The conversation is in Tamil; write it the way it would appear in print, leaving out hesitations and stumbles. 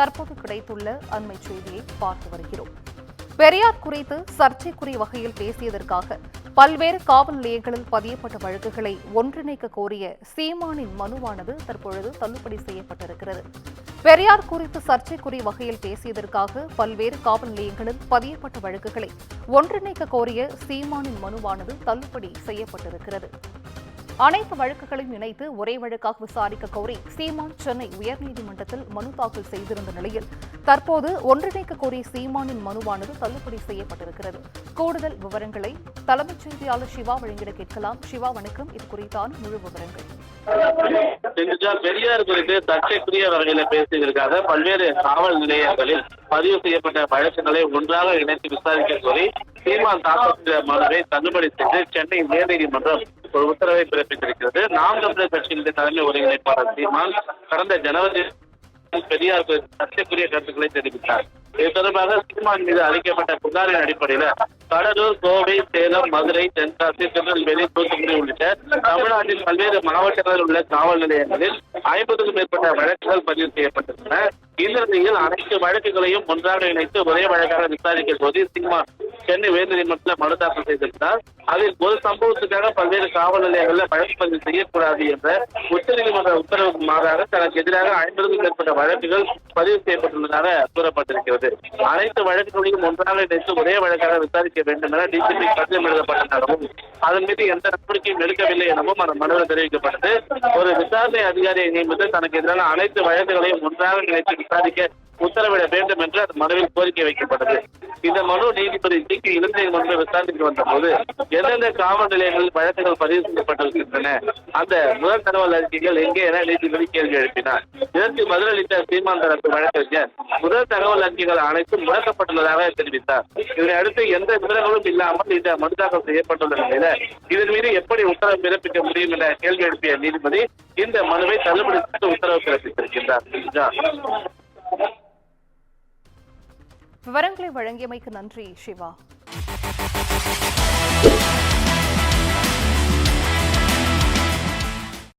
தற்போது கிடைத்துள்ள அண்மை செய்தியை பார்த்து வருகிறோம். பெரியார் குறித்து சர்ச்சைக்குரிய வகையில் பேசியதற்காக பல்வேறு காவல் நிலையங்களில் பதியப்பட்ட வழக்குகளை ஒன்றிணைக்க கோரிய சீமானின் மனுவானது தற்பொழுது தள்ளுபடி செய்யப்பட்டிருக்கிறது. பெரியார் குறித்து சர்ச்சைக்குரிய வகையில் பேசியதற்காக பல்வேறு காவல் நிலையங்களில் பதியப்பட்ட வழக்குகளை ஒன்றிணைக்க கோரிய சீமானின் மனுவானது தள்ளுபடி செய்யப்பட்டிருக்கிறது. அனைத்து வழக்குகளையும் இணைத்து ஒரே வழக்காக விசாரிக்க கோரி சீமான் சென்னை உயர்நீதிமன்றத்தில் மனு தாக்கல் செய்திருந்த நிலையில் தற்போது ஒன்றிணைக்க கோரிய சீமானின் மனுவானது தள்ளுபடி செய்யப்பட்டிருக்கிறது. கூடுதல் விவரங்களை தலைமைச் செய்தியாளர் சிவா வழங்கிட கேட்கலாம். சிவா, வணக்கம். இது குறித்தான முழு விவரங்கள். பெரியார் குறித்து சர்ச்சைக்குரிய வகையில பேசியதற்காக பல்வேறு காவல் நிலையங்களில் பதிவு செய்யப்பட்ட வழக்குகளை ஒன்றாக இணைத்து விசாரிக்க கோரி சீமான் தாக்கல் செய்த மனுவை தள்ளுபடி செய்து சென்னை உயர்நீதிமன்றம் ஒரு உத்தரவை பிறப்பித்திருக்கிறது. நாம் தமிழர் கட்சியினுடைய தலைமை ஒருங்கிணைப்பாளர் சீமான் கடந்த ஜனவரி பெரியார் சர்ச்சைக்குரிய கருத்துக்களை தெரிவித்தார். இது தொடர்பாக சீமான் மீது அளிக்கப்பட்ட புகாரின் அடிப்படையில் கடலூர், கோவை, சேலம், மதுரை, தென்காசி, திருநெல்வேலி, தூத்துக்குடி உள்ளிட்ட தமிழ்நாட்டின் பல்வேறு மாவட்டங்களில் உள்ள காவல் நிலையங்களில் 50க்கும் மேற்பட்ட வழக்குகள் பதிவு செய்யப்பட்டிருந்தன. இந்த நிலையில் அனைத்து வழக்குகளையும் ஒன்றாக இணைத்து ஒரே வழக்காக விசாரிக்க கோரி சீமான் சென்னை உயர்நீதிமன்றத்தில் மனு தாக்கல் செய்திருந்தார். அதில் ஒரு சம்பவத்துக்காக பல்வேறு காவல் நிலையங்களில் வழக்கு பதிவு செய்யக்கூடாது என்ற உச்சநீதிமன்ற உத்தரவுக்கு மாறாக தனக்கு எதிராக 50க்கும் மேற்பட்ட வழக்குகள் பதிவு செய்யப்பட்டுள்ளதாக கூறப்பட்டிருக்கிறது. அனைத்து வழக்குகளையும் ஒன்றாக இணைத்து ஒரே வழக்காக விசாரிக்க வேண்டும் என டிஜிபி கடிதம் எழுதப்பட்டதாகவும் அதன் மீது எந்த நடவடிக்கையும் எடுக்கவில்லை எனவும் அந்த மனுவில் தெரிவிக்கப்பட்டது. ஒரு விசாரணை அதிகாரியை நியமித்து தனக்கு எதிரான அனைத்து வழக்குகளையும் ஒன்றாக இணைத்து விசாரிக்க உத்தரவிட வேண்டும் என்று அந்த மனுவில் கோரிக்கை வைக்கப்பட்டது. இந்த மனு நீதிபதி ஜி.கே. இளந்தேவன் விசாரணைக்கு வந்தபோது எந்தெந்த காவல் நிலையங்களில் வழக்குகள் பதிவு செய்யப்பட்டிருக்கின்றன, அந்த முதல் தகவல் அறிக்கைகள் எங்கே என நீதிபதி கேள்வி எழுப்பினார். இதற்கு பதிலளித்த சீமான் தரப்பு வழக்கறிஞர் முதல் தகவல் அறிக்கைகள் அனைத்தும் முடக்கப்பட்டுள்ளதாக தெரிவித்தார். இதனை அடுத்து எந்த விவரங்களும் இல்லாமல் இந்த மனு தாக்கல் செய்யப்பட்டுள்ள நிலையில இதன் மீது எப்படி உத்தரவு பிறப்பிக்க முடியும் என கேள்வி எழுப்பிய நீதிபதி இந்த மனுவை தள்ளுபடி செய்து உத்தரவு பிறப்பித்திருக்கின்றார். விவரங்களை வழங்கியமைக்கு நன்றி, சிவா.